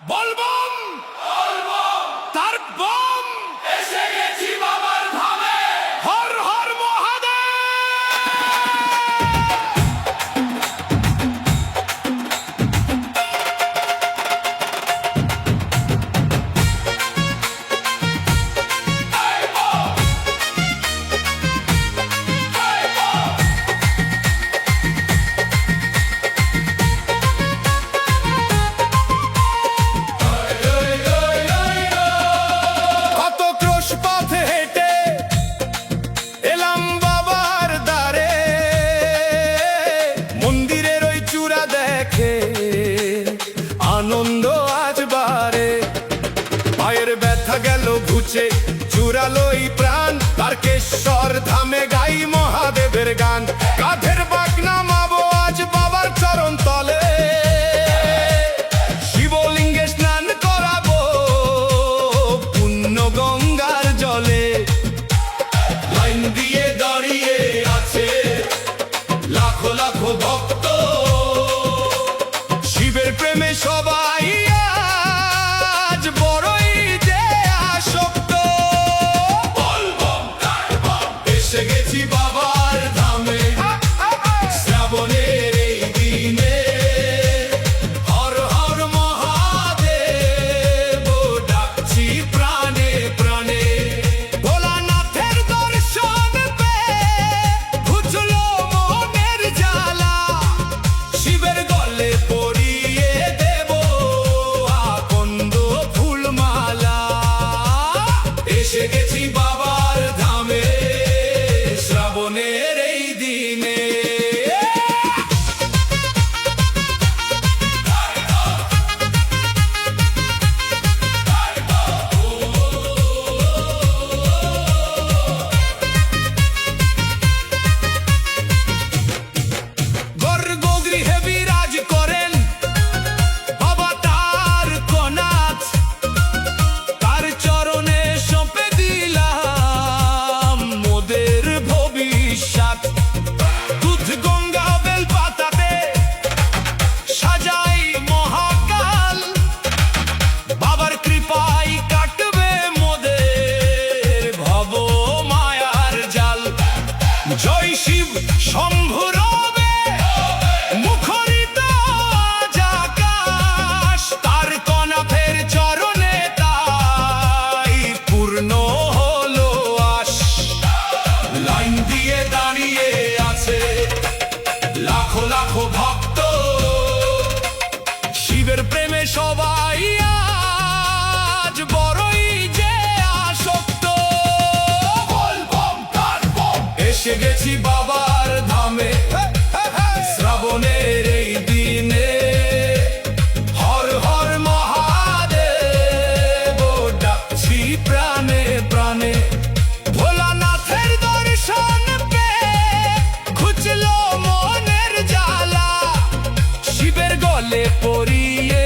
বলবম তার বম এসে গেছি বাবার ধামে। হর হর মহাদেব। কত ক্রোশ পথে হেঁটে এলাম বাবার দ্বারে, মন্দিরের ওই চূড়া দেখে আনন্দ আজ বারে। পায়ের ব্যথা গেল ঘুচে, চূড়ালোই প্রাণ, তারকেশ্বর ধামে গাই মহাদেবের গান। কাঁধের বাঁক নামাবো আজ বাবার চরণ তলে, শিবলিঙ্গে স্নান করাবো পুণ্য গঙ্গার জলে। লাইন দিয়ে দাঁড়িয়ে আছে লাখো লাখো ভক্ত, শিবের প্রেমে সবাই আজ বড়ই যে আসক্ত। বলবম তার বম এসে গেছি বাবার ধামে, শ্রাবণের এই দিনে। হর হর মহাদেব ডাকছি প্রাণে প্রাণে। ভোলানাথের দর্শন পেয়ে ঘুচলো মনের জ্বালা, শিবের গলে পরিয়ে দেব আকন্দ ফুলমালা। এসে গেছি বাবার ধামে, শ্রাবণের এই দিনে। গর্ভগৃহে বিরাজ করেন বাবা তার কনাথ, তার চরণে সঁপে দিলাম মোদের ভবিষ্যৎ। দুধ গঙ্গা বেল পাতাতে সাজাই মহাকাল, বাবার কৃপায় কাটবে মোদের ভব মায়ার জাল। জয় শিব শম্ভু রবে মুখরিত আজ আকাশ, তার কনাথের চরণে তাই পূর্ণ হলো আশ। লাইন দিয়ে দাঁড়িয়ে আছে লাখো লাখো ভক্ত, শিবের প্রেমে সবাই আজ বড়ই যে আসক্ত। বলবম তার বম এসে গেছি বাবার ধামে, শ্রাবণের এই দিনে। হর হর মহাদেব ডাকছি প্রাণে প্রাণে। ভোলানাথের দর্শন পেয়ে ঘুচলো মনের জ্বালা, শিবের গলে পরিয়ে